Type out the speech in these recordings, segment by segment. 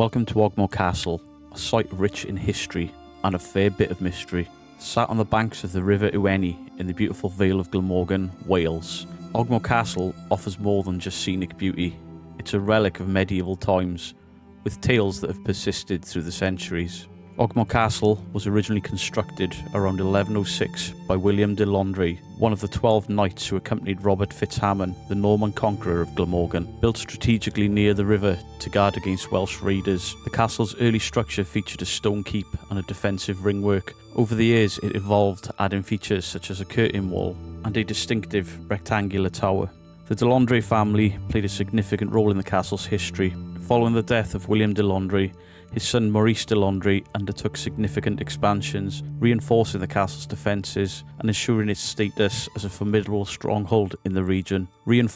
Welcome to Ogmore Castle, a site rich in history and a fair bit of mystery. Sat on the banks of the River Iwenny in the beautiful Vale of Glamorgan, Wales, Ogmore Castle offers more than just scenic beauty. It's a relic of medieval times, with tales that have persisted through the centuries. Ogmore Castle was originally constructed around 1106 by William de Londres, one of the 12 knights who accompanied Robert Fitzhamon, the Norman conqueror of Glamorgan. Built strategically near the river to guard against Welsh raiders, the castle's early structure featured a stone keep and a defensive ringwork. Over the years, it evolved, adding features such as a curtain wall and a distinctive rectangular tower. The de Londres family played a significant role in the castle's history. Following the death of William de Londres, his son Maurice de Londres undertook significant expansions, reinforcing the castle's defences and ensuring its status as a formidable stronghold in the region. Ogmore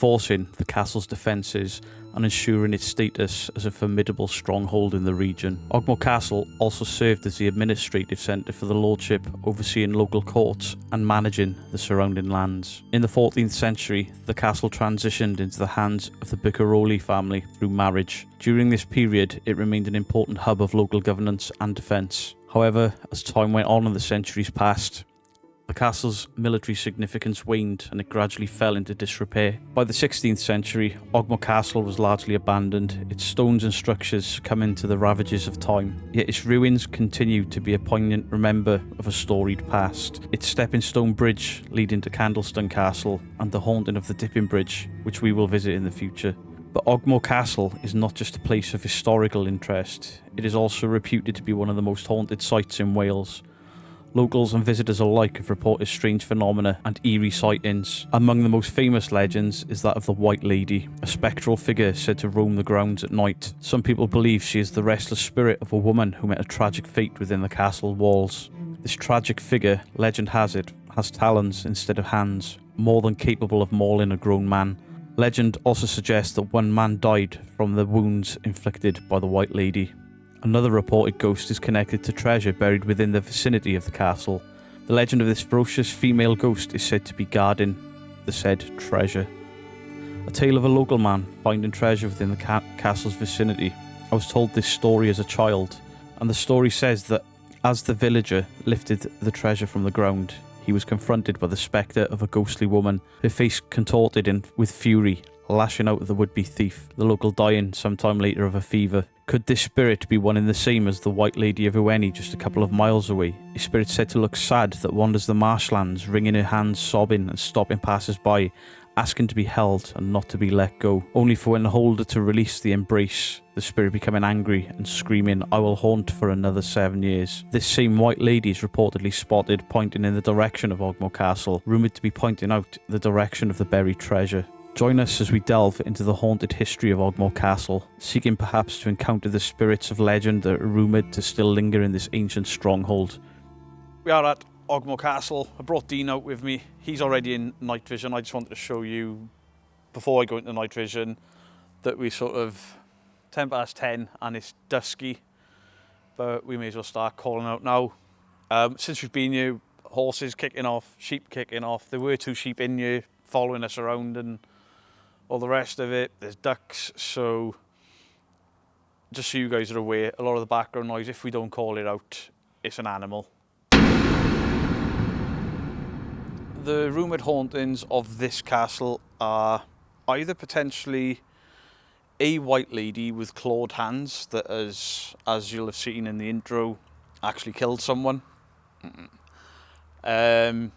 Castle also served as the administrative centre for the lordship, overseeing local courts and managing the surrounding lands. In the 14th century, the castle transitioned into the hands of the Bucaroli family through marriage. During this period, it remained an important hub of local governance and defence. However, as time went on and the centuries passed, the castle's military significance waned and it gradually fell into disrepair. By the 16th century, Ogmore Castle was largely abandoned, its stones and structures succumbing to the ravages of time. Yet its ruins continue to be a poignant reminder of a storied past. Its stepping stone bridge leading to Candleston Castle and the haunting of the Dipping Bridge, which we will visit in the future. But Ogmore Castle is not just a place of historical interest, it is also reputed to be one of the most haunted sites in Wales. Locals and visitors alike have reported strange phenomena and eerie sightings. Among the most famous legends is that of the White Lady, a spectral figure said to roam the grounds at night. Some people believe she is the restless spirit of a woman who met a tragic fate within the castle walls. This tragic figure, legend has it, has talons instead of hands, more than capable of mauling a grown man. Legend also suggests that one man died from the wounds inflicted by the White Lady. Another reported ghost is connected to treasure buried within the vicinity of the castle. The legend of this ferocious female ghost is said to be guarding the said treasure. A tale of a local man finding treasure within the castle's vicinity. I was told this story as a child, and the story says that as the villager lifted the treasure from the ground, he was confronted by the spectre of a ghostly woman, her face contorted with fury, lashing out at the would-be thief, the local dying sometime later of a fever. Could this spirit be one and the same as the White Lady of Iwenny just a couple of miles away? A spirit said to look sad that wanders the marshlands, wringing her hands, sobbing and stopping passers-by, asking to be held and not to be let go, only for when the holder to release the embrace, the spirit becoming angry and screaming, "I will haunt for another 7 years." This same White Lady is reportedly spotted pointing in the direction of Ogmore Castle, rumoured to be pointing out the direction of the buried treasure. Join us as we delve into the haunted history of Ogmore Castle, seeking perhaps to encounter the spirits of legend that are rumoured to still linger in this ancient stronghold. We are at Ogmore Castle. I brought Dean out with me. He's already in night vision. I just wanted to show you, before I go into night vision, that we sort of 10 past 10 and it's dusky, but we may as well start calling out now. Since we've been here, horses kicking off, sheep kicking off. There were 2 sheep in here following us around and all the rest of it. There's ducks, so just so you guys are aware, a lot of the background noise, if we don't call it out, it's an animal. The rumoured hauntings of this castle are either potentially a White Lady with clawed hands that, as you'll have seen in the intro, actually killed someone, and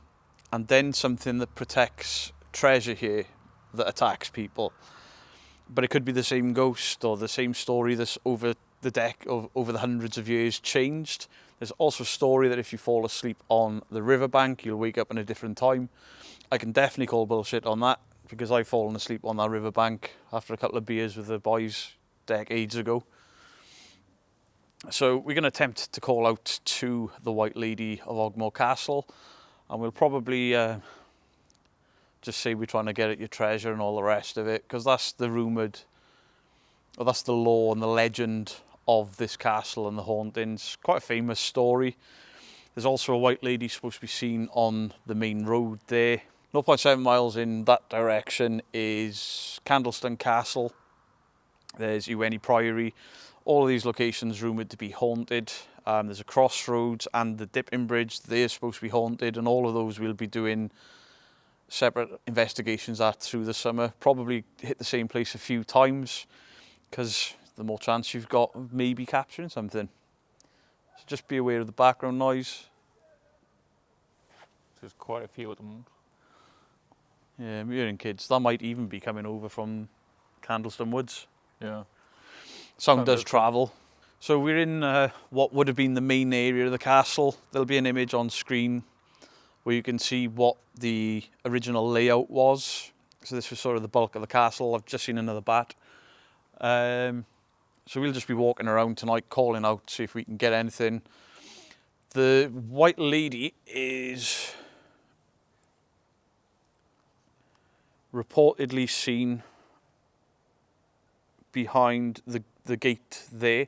then something that protects treasure here that attacks people. But it could be the same ghost or the same story that's over the hundreds of years changed. There's also a story that if you fall asleep on the riverbank, you'll wake up in a different time. I can definitely call bullshit on that, because I've fallen asleep on that riverbank after a couple of beers with the boys decades ago. So we're going to attempt to call out to the White Lady of Ogmore Castle, and we'll probably just say we're trying to get at your treasure and all the rest of it, because that's the rumoured, or that's the lore and the legend of this castle and the hauntings. Quite a famous story. There's also a White Lady supposed to be seen on the main road there. 0.7 miles in that direction is Candleston Castle. There's Iwenny Priory, All of these locations rumoured to be haunted. There's a crossroads and the dipping bridge. They're supposed to be haunted, and all of those we'll be doing separate investigations at through the summer. Probably hit the same place a few times, because the more chance you've got of maybe capturing something. So just be aware of the background noise. There's quite a few at the moment. Yeah, I'm hearing kids. That might even be coming over from Candleston Woods. Yeah. Sound does travel. So we're in what would have been the main area of the castle. There'll be an image on screen where you can see what the original layout was. So this was sort of the bulk of the castle. I've just seen another bat. So we'll just be walking around tonight, calling out, see if we can get anything. The White Lady is reportedly seen behind the gate there.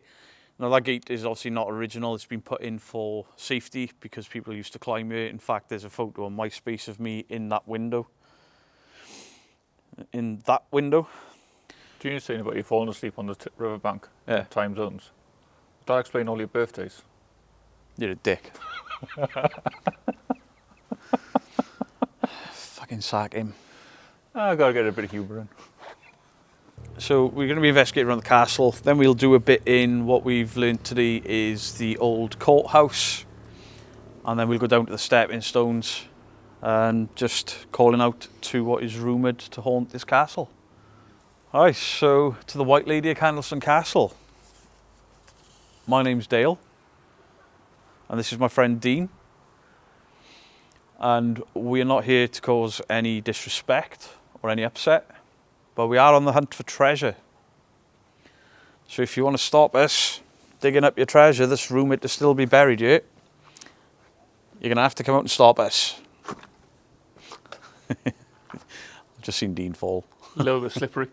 Now that gate is obviously not original, it's been put in for safety because people used to climb it. In fact, there's a photo on MySpace of me in that window. Do you saying about you falling asleep on the riverbank? Yeah. Time zones. Does that explain all your birthdays? You're a dick. Fucking sack him. I gotta get a bit of humour in. So we're going to be investigating around the castle. Then we'll do a bit in what we've learned today is the old courthouse. And then we'll go down to the stepping stones and just calling out to what is rumoured to haunt this castle. Alright, so to the White Lady of Candleston Castle. My name's Dale. And this is my friend Dean. And we are not here to cause any disrespect or any upset. But we are on the hunt for treasure. So if you want to stop us digging up your treasure that's rumoured to still be buried here, you're going to have to come out and stop us. I've just seen Dean fall. A little bit slippery.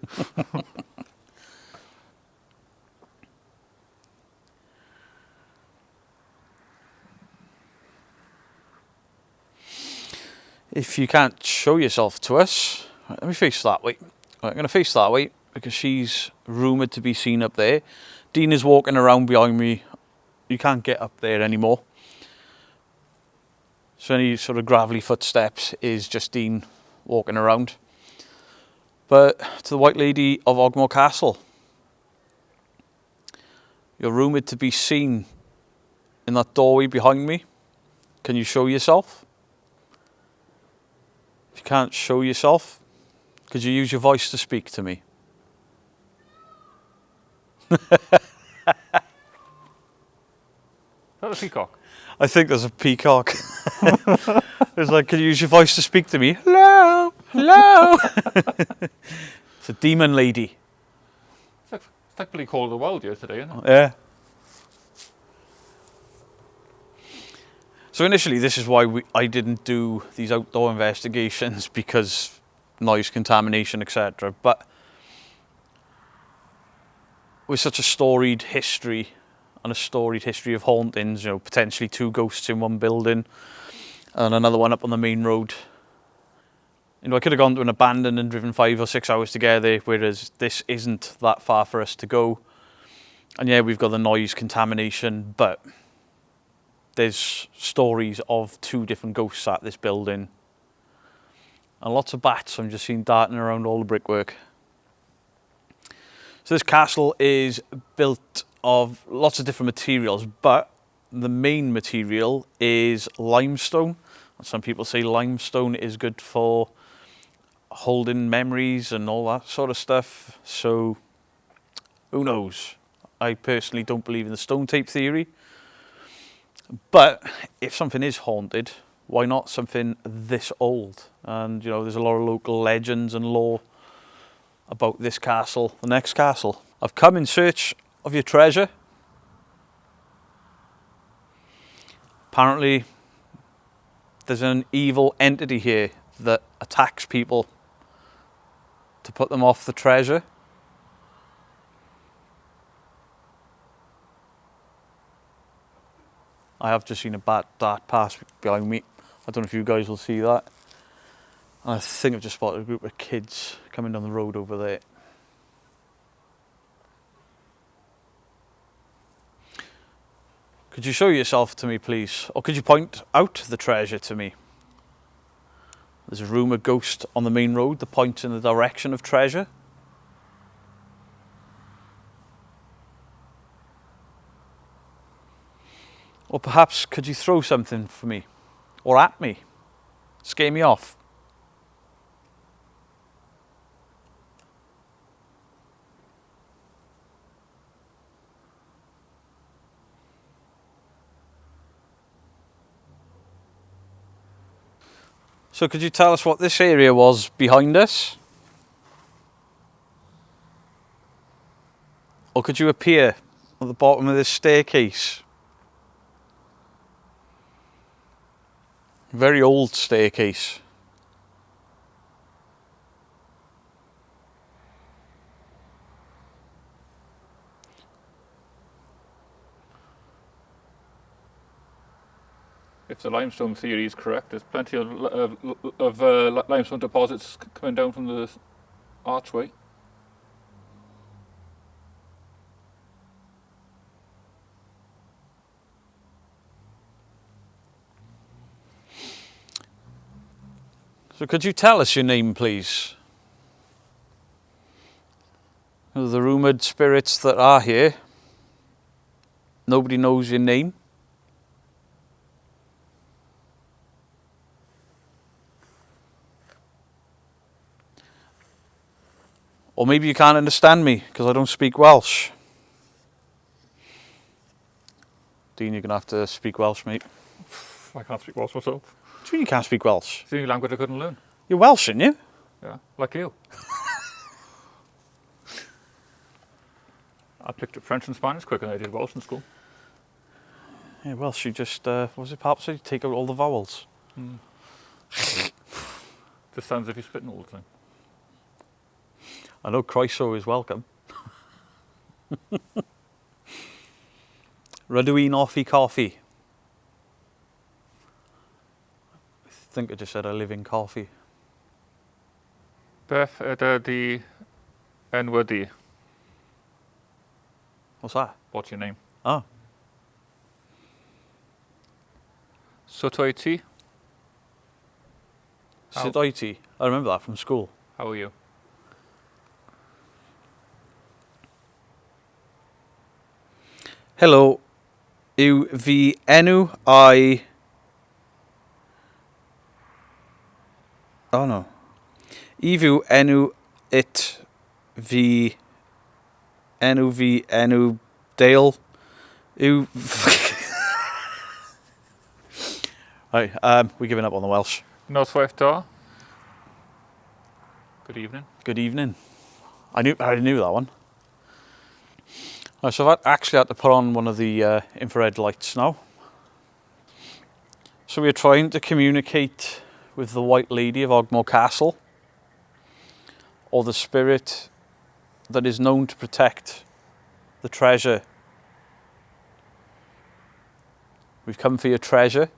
If you can't show yourself to us, let me face that way. I'm going to face that way because she's rumoured to be seen up there. Dean is walking around behind me. You can't get up there anymore. So any sort of gravelly footsteps is just Dean walking around. But to the White Lady of Ogmore Castle, you're rumoured to be seen in that doorway behind me. Can you show yourself? If you can't show yourself, could you use your voice to speak to me? Is that a peacock? I think there's a peacock. It's like, can you use your voice to speak to me? Hello, hello. It's a demon lady. It's like pretty cold the world here today, isn't it? Yeah. So initially, this is why I didn't do these outdoor investigations, because noise contamination, etc. But with such a storied history and a storied history of hauntings, you know, potentially 2 ghosts in one building and another one up on the main road. You know, I could have gone to an abandoned and driven 5 or 6 hours to get there, whereas this isn't that far for us to go. And yeah, we've got the noise contamination, but there's stories of 2 different ghosts at this building. And lots of bats I'm just seeing darting around all the brickwork. So this castle is built of lots of different materials, but the main material is limestone. Some people say limestone is good for holding memories and all that sort of stuff. So who knows? I personally don't believe in the stone tape theory. But if something is haunted, why not something this old? And you know, there's a lot of local legends and lore about this castle, the next castle. I've come in search of your treasure. Apparently, there's an evil entity here that attacks people to put them off the treasure. I have just seen a bat dart pass behind me. I don't know if you guys will see that. And I think I've just spotted a group of kids coming down the road over there. Could you show yourself to me, please? Or could you point out the treasure to me? There's a rumoured ghost on the main road that points in the direction of treasure. Or perhaps could you throw something for me? Or at me? Scare me off? So could you tell us what this area was behind us? Or could you appear at the bottom of this staircase? Very old staircase. If the limestone theory is correct, there's plenty of limestone deposits coming down from the archway. So could you tell us your name, please? The rumoured spirits that are here, nobody knows your name. Or maybe you can't understand me because I don't speak Welsh. Dean, you're going to have to speak Welsh, mate. I can't speak Welsh myself. What do you mean you can't speak Welsh? It's the only language I couldn't learn. You're Welsh, aren't you? Yeah, like you. I picked up French and Spanish quicker than I did Welsh in school. Yeah, Welsh, you just, what was it, perhaps you take out all the vowels? Just sounds as if you're spitting all the time. I know croeso is welcome. Rydw i'n offi coffee. I think I just said I live in coffee. Beth ydy di enw di. What's that? What's your name? Oh. Sut wyt ti? Sut wyt ti? I remember that from school. How are you? Hello. Yw fi enw I... Oh no. I fyw enw it fi... Enw fi enw Dale. Yw... Right, we're giving up on the Welsh. Noswaith da. Good evening. Good evening. I knew that one. Right, so I've actually had to put on one of the infrared lights now. So we're trying to communicate with the White Lady of Ogmore Castle, or the spirit that is known to protect the treasure. We've come for your treasure.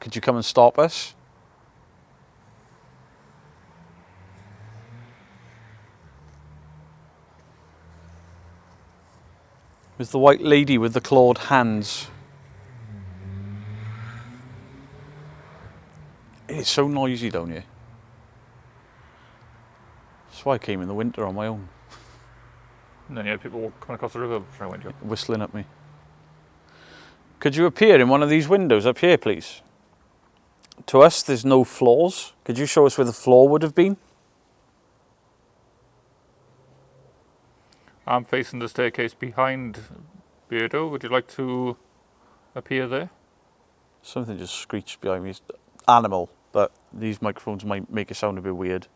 Could you come and stop us? With the White Lady with the clawed hands. It's so noisy down here. That's why I came in the winter on my own. And then you had people coming across the river before I went to. Whistling at me. Could you appear in one of these windows up here, please? To us, there's no floors. Could you show us where the floor would have been? I'm facing the staircase behind Beardo. Would you like to appear there? Something just screeched behind me. It's animal, but these microphones might make it sound a bit weird.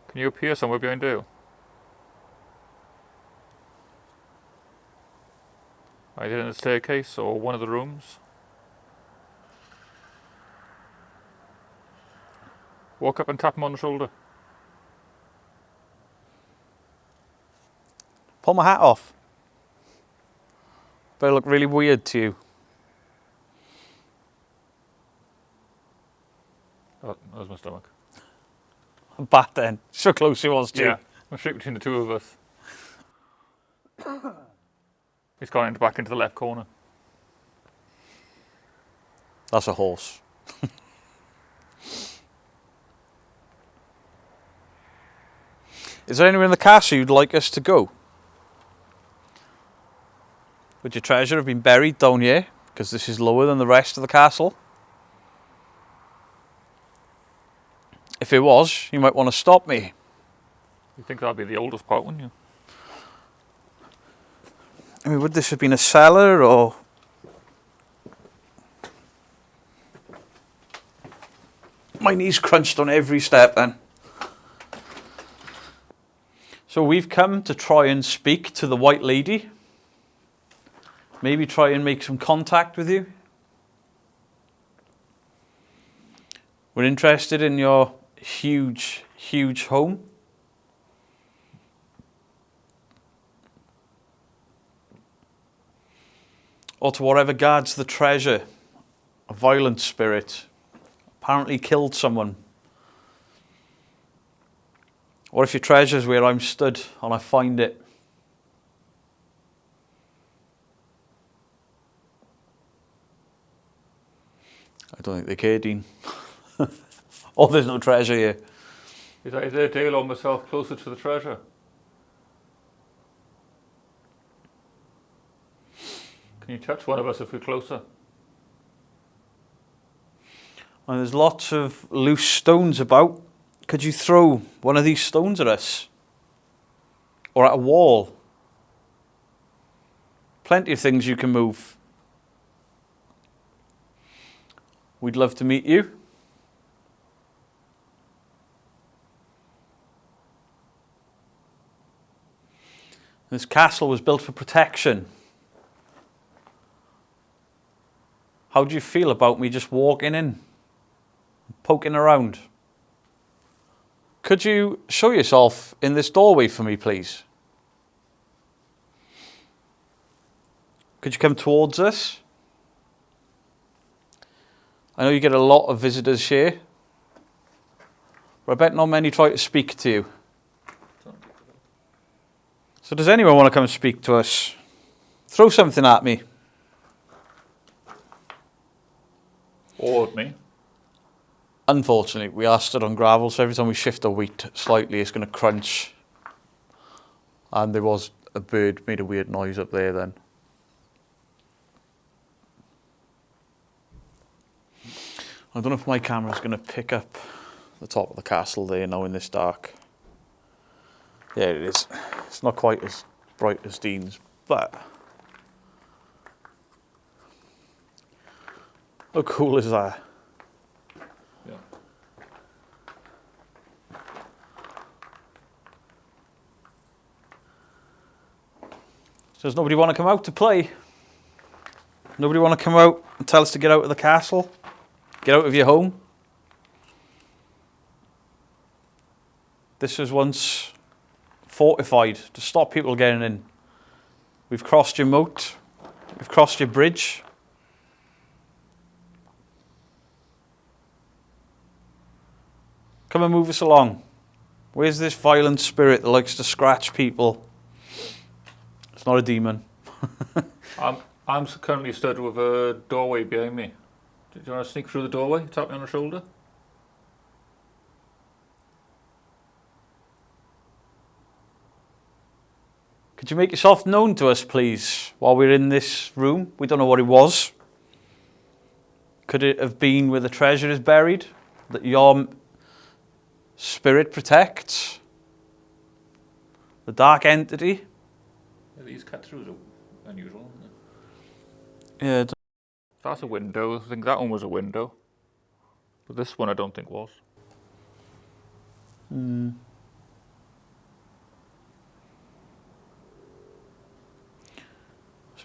Can you appear somewhere behind Dale? Either in the staircase or one of the rooms. Walk up and tap him on the shoulder. Pull my hat off. But I look really weird to you. Oh, that was my stomach. bat then. So close he was to you. Yeah, I'm straight between the two of us. He's gone back into the left corner. That's a horse. Is there anywhere in the castle you'd like us to go? Would your treasure have been buried down here? Because this is lower than the rest of the castle. If it was, you might want to stop me. You think that'd be the oldest part, wouldn't you? I mean, would this have been a cellar or... My knees crunched on every step then. So we've come to try and speak to the White Lady. Maybe try and make some contact with you. We're interested in your huge, huge home. Or to whatever guards the treasure. A violent spirit. Apparently killed someone. What if your treasure's where I'm stood and I find it? I don't think they care, Dean. Oh, there's no treasure here. Is there Dale or myself closer to the treasure? Can you touch one of us if we're closer? And there's lots of loose stones about. Could you throw one of these stones at us? Or at a wall? Plenty of things you can move. We'd love to meet you. This castle was built for protection. How do you feel about me just walking in, poking around? Could you show yourself in this doorway for me, please? Could you come towards us? I know you get a lot of visitors here, but I bet not many try to speak to you. So does anyone want to come and speak to us? Throw something at me. Or at me. Unfortunately, we are stood on gravel, so every time we shift our weight slightly, it's going to crunch. And there was a bird made a weird noise up there then. I don't know if my camera's going to pick up the top of the castle there now in this dark. Yeah, it is. It's not quite as bright as Dean's, but how cool is that? Yeah. So does nobody want to come out to play? Nobody want to come out and tell us to get out of the castle? Get out of your home? This was once fortified to stop people getting in. We've crossed your moat. We've crossed your bridge. Come and move us along. Where's this violent spirit that likes to scratch people? It's not a demon. I'm currently stood with a doorway behind me. Do you want to sneak through the doorway? Tap me on the shoulder? Could you make yourself known to us, please, while we're in this room? We don't know what it was. Could it have been where the treasure is buried, that your spirit protects? The dark entity? Yeah, these cut-throughs are unusual, isn't it? Yeah. That's a window. I think that one was a window. But this one I don't think was. So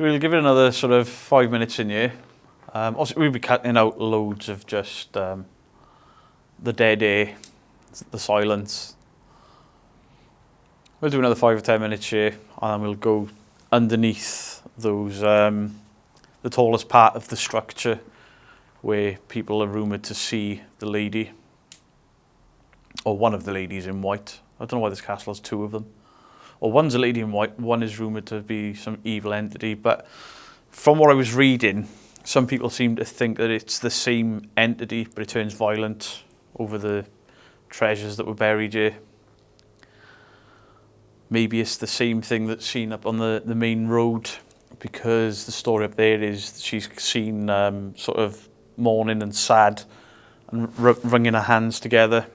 we'll give it another sort of 5 minutes in here. Also, we'll be cutting out loads of just the dead air, the silence. We'll do another 5 or 10 minutes here, and then we'll go underneath those, the tallest part of the structure, where people are rumoured to see the lady. or one of the ladies in white. I don't know why this castle has two of them. Or one's a lady in white, one is rumoured to be some evil entity, but from what I was reading, some people seem to think that it's the same entity, but it turns violent over the treasures that were buried here. Maybe it's the same thing that's seen up on the main road, because the story up there is she's seen sort of mourning and sad and wringing her hands together.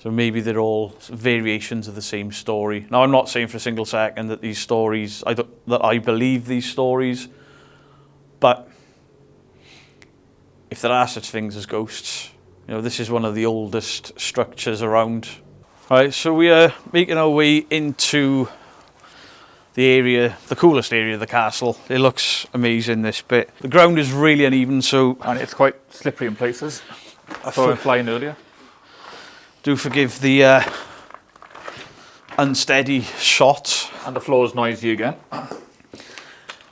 So maybe they're all variations of the same story. Now, I'm not saying for a single second that these stories, that I believe these stories, but if there are such things as ghosts, you know, this is one of the oldest structures around. Right, so we are making our way into the area, the coolest area of the castle. It looks amazing, this bit. The ground is really uneven, so... And it's quite slippery in places. I saw it flying earlier. Do forgive the unsteady shot. And the floor is noisy again. Yeah,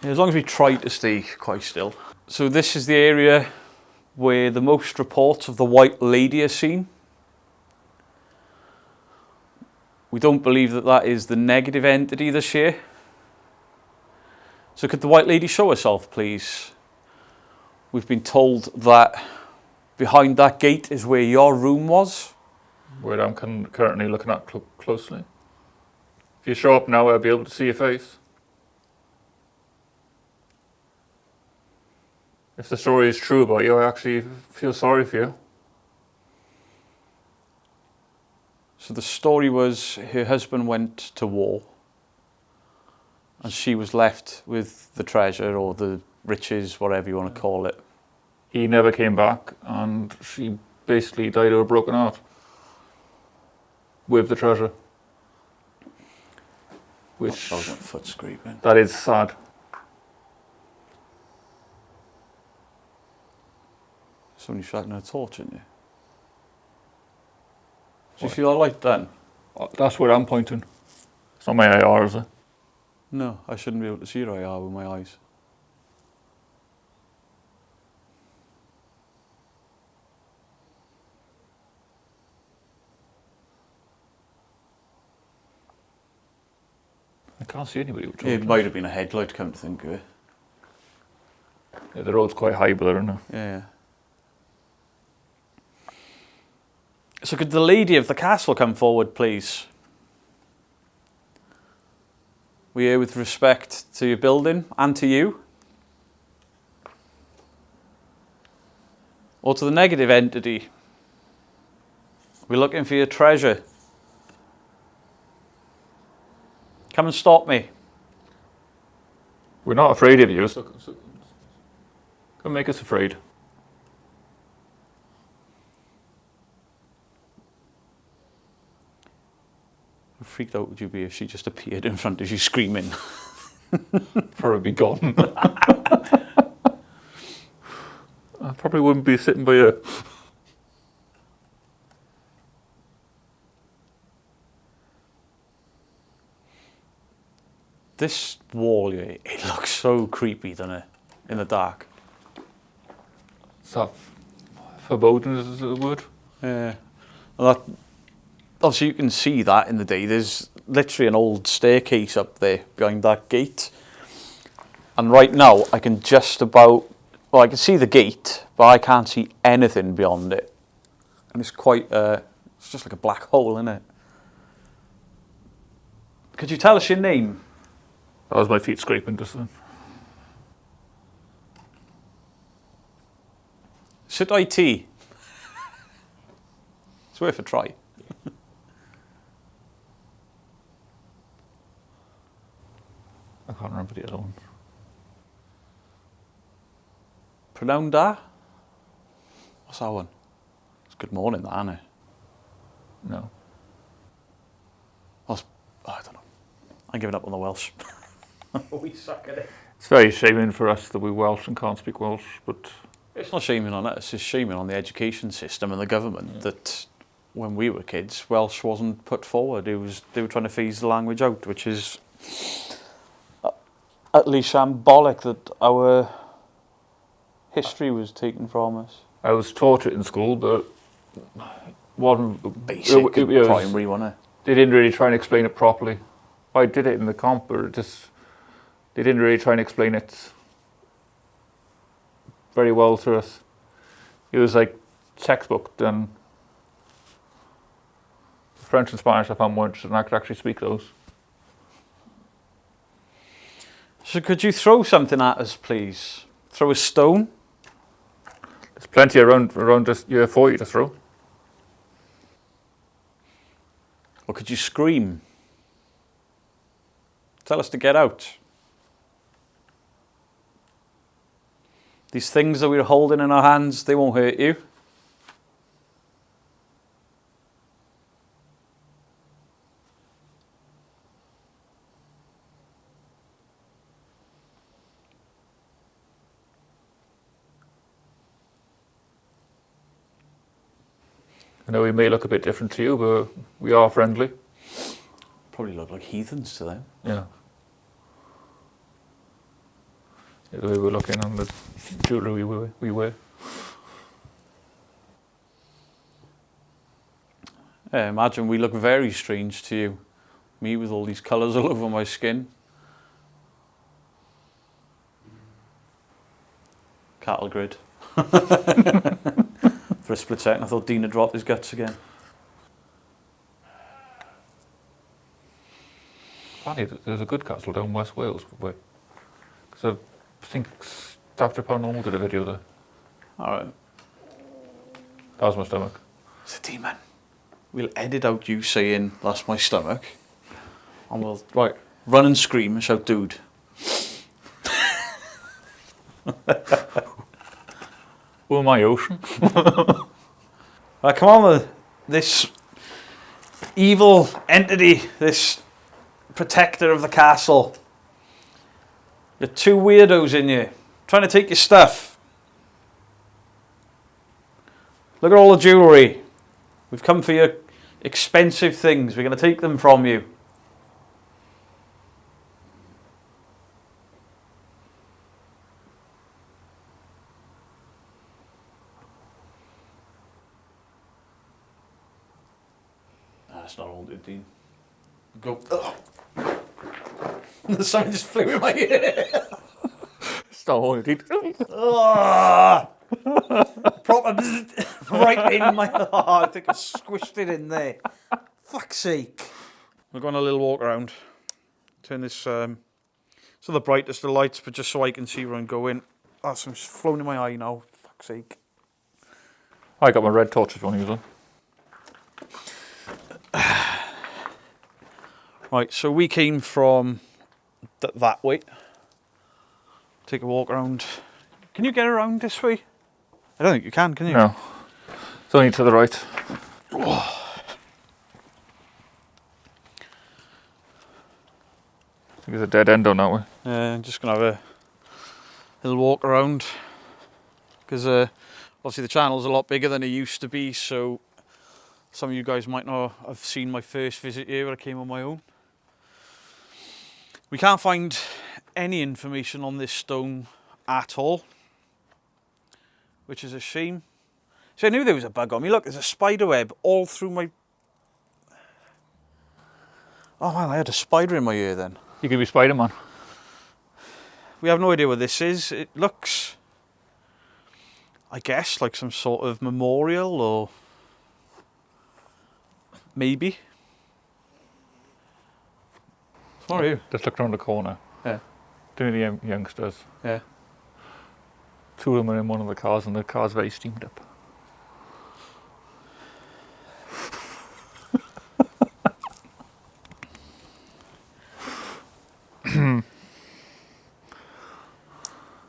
as long as we try to stay quite still. So this is the area where the most reports of the White Lady are seen. We don't believe that that is the negative entity this year. So could the White Lady show herself, please? We've been told that behind that gate is where your room was. Where I'm currently looking at closely. If you show up now, I'll be able to see your face. If the story is true about you, I actually feel sorry for you. So the story was her husband went to war and she was left with the treasure or the riches, whatever you want to call it. He never came back and she basically died of a broken heart. With the treasure. Which... That was my foot scraping. That is sad. Somebody shining a torch in you. Do you feel all right then? That's where I'm pointing. It's not my IR, is it? No, I shouldn't be able to see your IR with my eyes. I can't see anybody with It might have been a headlight, come to think of it. Yeah, the road's quite high, but I don't know. Yeah. So could the lady of the castle come forward, please? We're here with respect to your building and to you. Or to the negative entity. We're looking for your treasure. Come and stop me. We're not afraid of you, so come make us afraid. How freaked out would you be if she just appeared in front of you screaming? Probably be gone. I probably wouldn't be sitting by you. This wall, it looks so creepy, doesn't it? In the dark. Is that foreboding, is the word? Yeah. Well, that, obviously you can see that in the day. There's literally an old staircase up there behind that gate. And right now I can just about, well, I can see the gate, but I can't see anything beyond it. And it's quite, it's just like a black hole, isn't it? Could you tell us your name? That was my feet scraping just then. Sit IT. It's worth a try. I can't remember the other one. Pronoun da? What's that one? It's good morning, that, isn't it? No. I don't know. I'm giving up on the Welsh. We suck at it. It's very shaming for us that we're Welsh and can't speak Welsh, but... It's not shaming on us, it's shaming on the education system and the government that when we were kids, Welsh wasn't put forward. They were trying to phase the language out, which is at least shambolic that our history was taken from us. I was taught it in school, but wasn't Basic, it was- primary, wasn't it? They didn't really try and explain it properly. I did it in the comp, or just they didn't really try and explain it very well to us. It was like textbook. Then French and Spanish I found more interesting. I could actually speak those. So could you throw something at us, please? Throw a stone? There's plenty around just for you to throw. Or could you scream? Tell us to get out. These things that we're holding in our hands, they won't hurt you. I know we may look a bit different to you, but we are friendly. Probably look like heathens to them. Yeah. The way we're looking on the jewellery we wear. Imagine we look very strange to you. Me with all these colours all over my skin. Cattle grid. For a split second I thought Dean had dropped his guts again. Funny, there's a good castle down West Wales, because I think After Paranormal did a video there. Alright. That was my stomach. It's a demon. We'll edit out you saying that's my stomach. And we'll run and scream and shout dude. Oh my ocean. Right, come on with this evil entity, this protector of the castle. You're two weirdos in here, trying to take your stuff. Look at all the jewellery. We've come for your expensive things. We're going to take them from you. That's not haunted, Dean. Go. Something just flew in my ear. Stop holding it. Proper right in my. I think I squished it in there. Fuck's sake. We're going a little walk around. Turn this. So the brightest of lights, but just so I can see where I'm going. Oh, something's flown in my eye now. Fuck's sake. I got my red torch if you want to use one. Right, so we came from that way. Take a walk around. Can you get around this way? I don't think you can you? No. It's only to the right. I think there's a dead end on that way. I'm just going to have a little walk around. Because obviously the channel's a lot bigger than it used to be, so some of you guys might not have seen my first visit here where I came on my own. We can't find any information on this stone at all, which is a shame. So I knew there was a bug on me. Look, there's a spider web all through my... Oh man, I had a spider in my ear then. You could be Spider-Man. We have no idea what this is. It looks, I guess, like some sort of memorial or maybe. What are you? Just look around the corner. Yeah. Two of the youngsters. Yeah. Two of them are in one of the cars, and the car's very steamed up.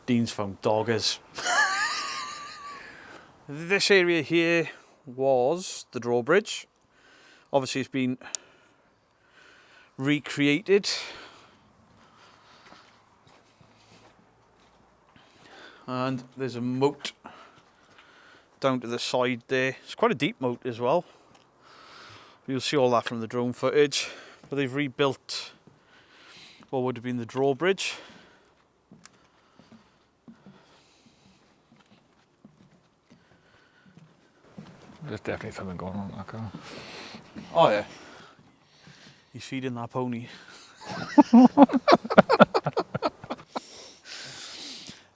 Dean's found doggers. This area here was the drawbridge. Obviously it's been recreated. And there's a moat down to the side there. It's quite a deep moat as well. You'll see all that from the drone footage. But they've rebuilt what would have been the drawbridge. There's definitely something going on in that car. Oh yeah. He's feeding that pony.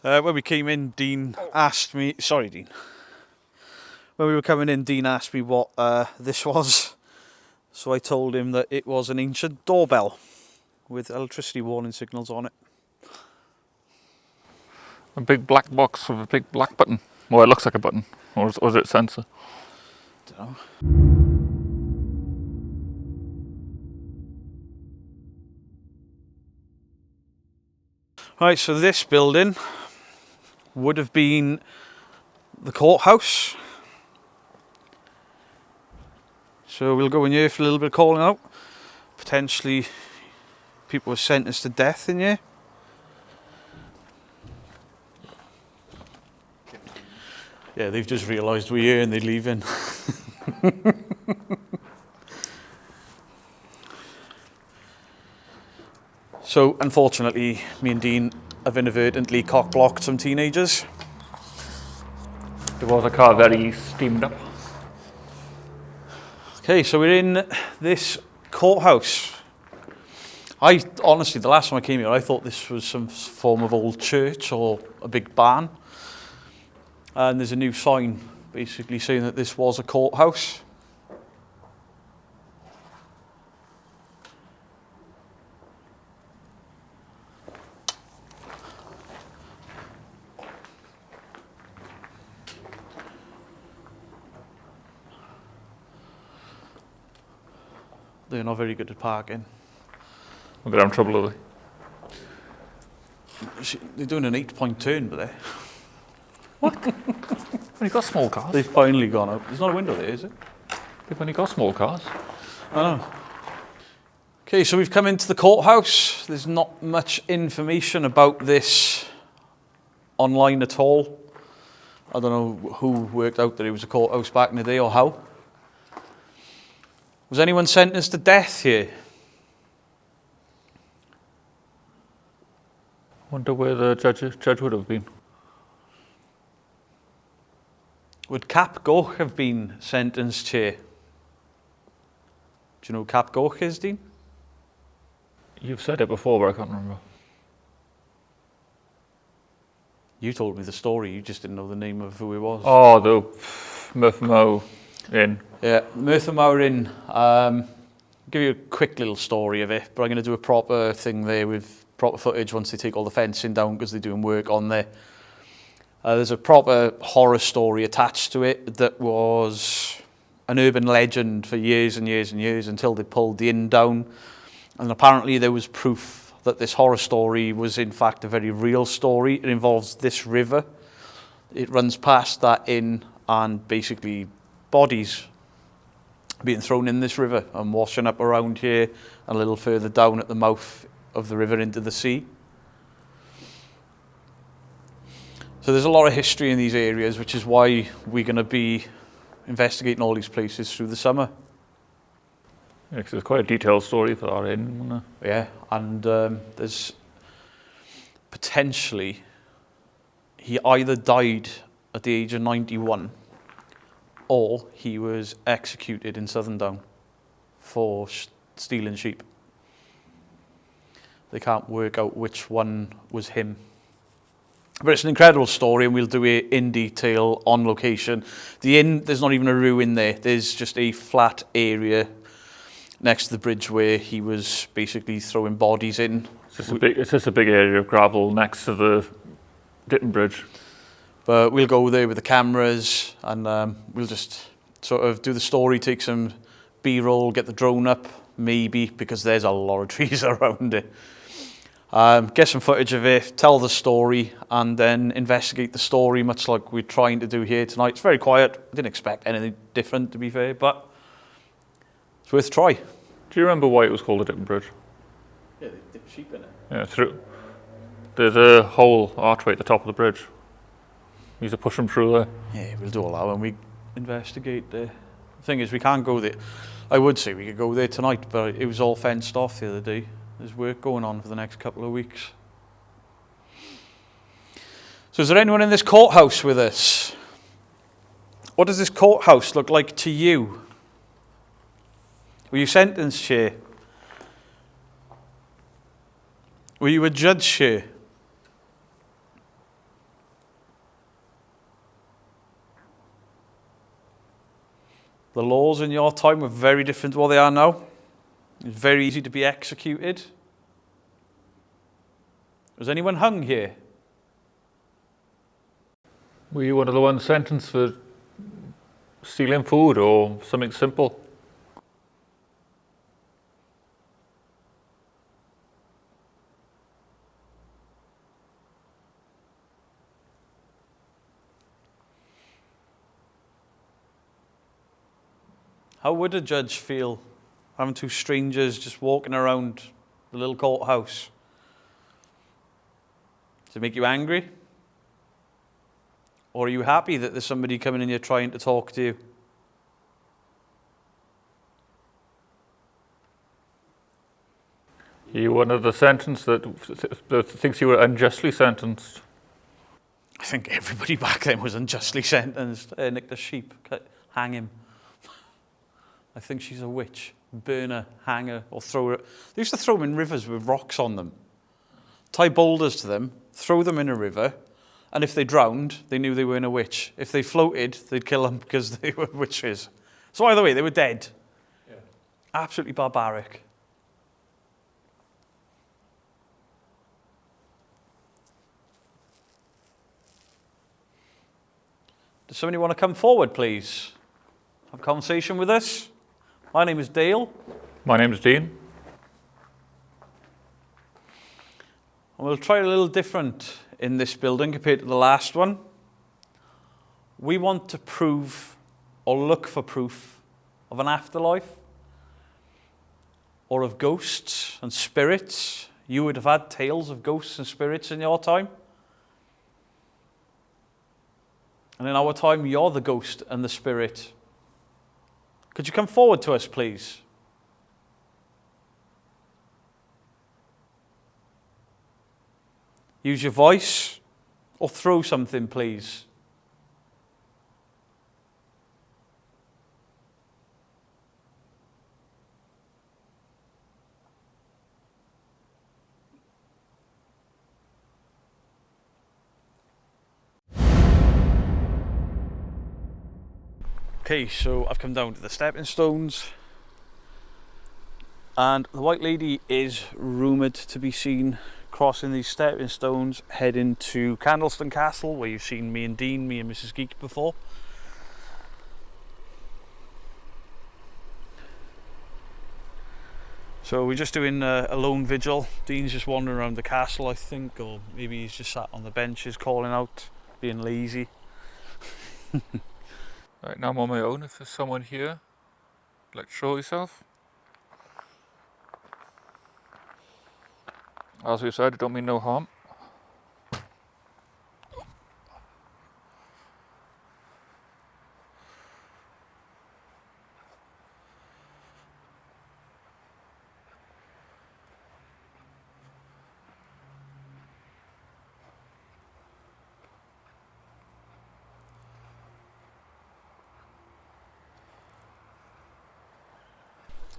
When we came in, Dean asked me... Sorry, Dean. When we were coming in, Dean asked me what this was. So I told him that it was an ancient doorbell with electricity warning signals on it. A big black box with a big black button. Well, it looks like a button. Or is it a sensor? Don't know. Right, so this building would have been the courthouse. So we'll go in here for a little bit of calling out. Potentially people were sentenced to death in here. Yeah, they've just realised we're here and they're leaving. So, unfortunately, me and Dean have inadvertently cock-blocked some teenagers. There was a car very steamed up. Okay, so we're in this courthouse. Honestly, the last time I came here, I thought this was some form of old church or a big barn. And there's a new sign basically saying that this was a courthouse. They're not very good at parking. They're having trouble, are they? They're doing an 8-point turn, but they. What? Only got small cars. They've finally gone up. There's not a window there, is it? They've only got small cars. I know. Okay, so we've come into the courthouse. There's not much information about this online at all. I don't know who worked out that it was a courthouse back in the day or how. Was anyone sentenced to death here? Wonder where the judge would have been. Would Cap Goch have been sentenced here? Do you know who Cap Goch is, Dean? You've said it before, but I can't remember. You told me the story, you just didn't know the name of who it was. Oh, the Murphy Inn. Yeah, Merthyr Mawr Inn. Give you a quick little story of it, but I'm going to do a proper thing there with proper footage once they take all the fencing down because they're doing work on there. There's a proper horror story attached to it that was an urban legend for years and years and years until they pulled the inn down. And apparently there was proof that this horror story was in fact a very real story. It involves this river. It runs past that inn and basically bodies being thrown in this river and washing up around here and a little further down at the mouth of the river into the sea. So there's a lot of history in these areas, which is why we're going to be investigating all these places through the summer. Yeah, 'cause there's quite a detailed story for that inn, wasn't there? Yeah, and there's potentially he either died at the age of 91 or he was executed in Southerndown for stealing sheep. They can't work out which one was him. But it's an incredible story, and we'll do it in detail on location. The inn, there's not even a ruin there. There's just a flat area next to the bridge where he was basically throwing bodies in. It's just a big area of gravel next to the Ditton Bridge. But we'll go there with the cameras, and we'll just sort of do the story, take some B-roll, get the drone up, maybe, because there's a lot of trees around it. Get some footage of it, tell the story, and then investigate the story, much like we're trying to do here tonight. It's very quiet. I didn't expect anything different, to be fair, but it's worth a try. Do you remember why it was called a Ditton Bridge? Yeah, they dip sheep in it. Yeah, there's a whole archway at the top of the bridge. You used to push them through there. Yeah, we'll do all that when we investigate there. The thing is, we can't go there. I would say we could go there tonight, but it was all fenced off the other day. There's work going on for the next couple of weeks. So is there anyone in this courthouse with us? What does this courthouse look like to you? Were you sentenced here? Were you a judge here? The laws in your time were very different to what they are now. It was very easy to be executed. Was anyone hung here? Were you one of the ones sentenced for stealing food or something simple? How would a judge feel having two strangers just walking around the little courthouse? Does it make you angry? Or are you happy that there's somebody coming in here trying to talk to you? Are you one of the sentenced that thinks you were unjustly sentenced? I think everybody back then was unjustly sentenced. Nick the sheep, hang him. I think she's a witch. Burn her, hang her, or throw her. They used to throw them in rivers with rocks on them. Tie boulders to them, throw them in a river, and if they drowned, they knew they weren't a witch. If they floated, they'd kill them because they were witches. So either way, they were dead. Yeah. Absolutely barbaric. Does somebody want to come forward, please? Have a conversation with us? My name is Dale. My name is Dean. And we'll try a little different in this building compared to the last one. We want to prove or look for proof of an afterlife or of ghosts and spirits. You would have had tales of ghosts and spirits in your time. And in our time, you're the ghost and the spirit. Could you come forward to us, please? Use your voice or throw something, please. Okay, so I've come down to the stepping stones, and the White Lady is rumoured to be seen crossing these stepping stones, heading to Candleston Castle, where you've seen me and Dean, me and Mrs. Geek before. So we're just doing a lone vigil. Dean's just wandering around the castle, I think, or maybe he's just sat on the benches calling out, being lazy. Right, now I'm on my own. If there's someone here, like, show yourself. As we said, I don't mean no harm.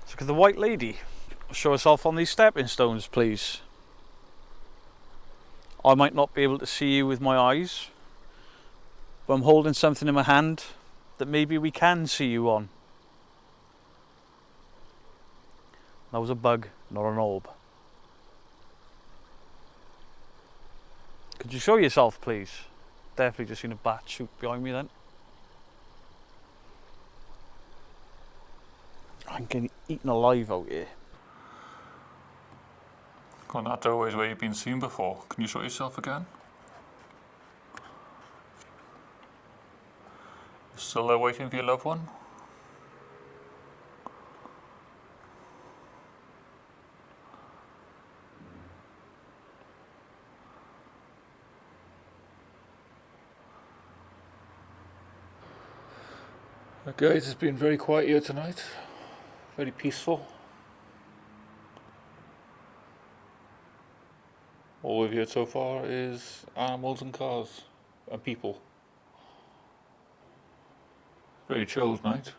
So could the White Lady show herself on these stepping stones, please? I might not be able to see you with my eyes, but I'm holding something in my hand that maybe we can see you on. That was a bug, not an orb. Could you show yourself, please? Definitely just seen a bat shoot behind me then. I'm getting eaten alive out here. Well, that doorway is where you've been seen before. Can you show yourself again? Still there waiting for your loved one? Guys, it's been very quiet here tonight. Very peaceful. All we've heard so far is animals and cars and people. Very chilled night.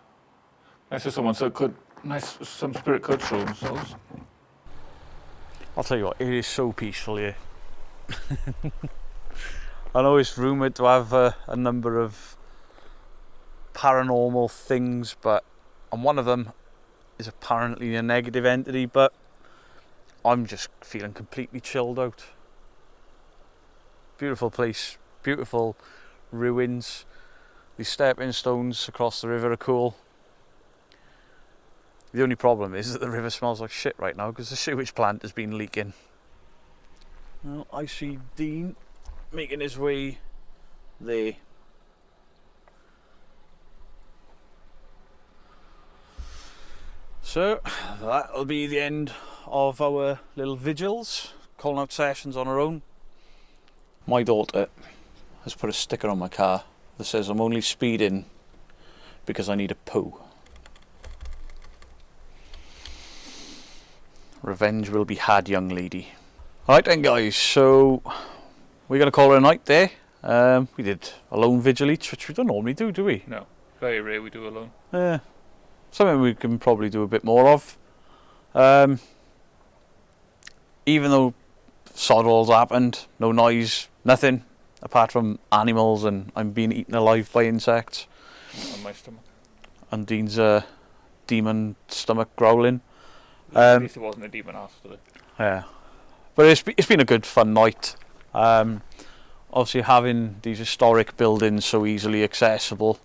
Nice if someone could, nice if some spirit could show themselves. I'll tell you what, it is so peaceful here. I know it's rumoured to have a number of paranormal things, and one of them is apparently a negative entity, but I'm just feeling completely chilled out. Beautiful place, beautiful ruins. These stepping stones across the river are cool. The only problem is that the river smells like shit right now because the sewage plant has been leaking. Well, I see Dean making his way there. So that'll be the end of our little vigils, calling out sessions on our own. My daughter has put a sticker on my car that says I'm only speeding because I need a poo. Revenge will be had, young lady. Alright then guys, so we're going to call it a night there. We did a lone vigil each, which we don't normally do we? No, very rare we do alone. Yeah, something we can probably do a bit more of. Even though sod all's happened, no noise, nothing, apart from animals and I'm being eaten alive by insects. On my stomach. And Dean's demon stomach growling. At least it wasn't a demon ass today. Yeah, but it's been a good fun night. Obviously having these historic buildings so easily accessible.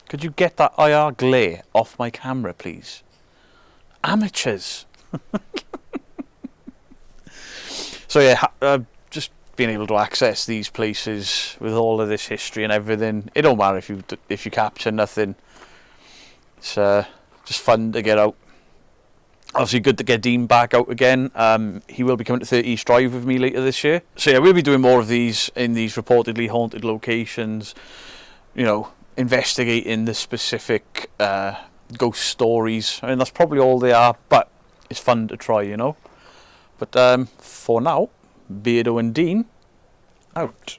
Could you get that IR glare off my camera, please? Amateurs. So yeah, just being able to access these places with all of this history and everything. It don't matter if you capture nothing. It's just fun to get out. Obviously good to get Dean back out again. He will be coming to 30 East Drive with me later this year. So yeah, we'll be doing more of these in these reportedly haunted locations. You know, investigating the specific ghost stories. I mean, that's probably all they are, but it's fun to try, you know. But for now, Beardo and Dean, out.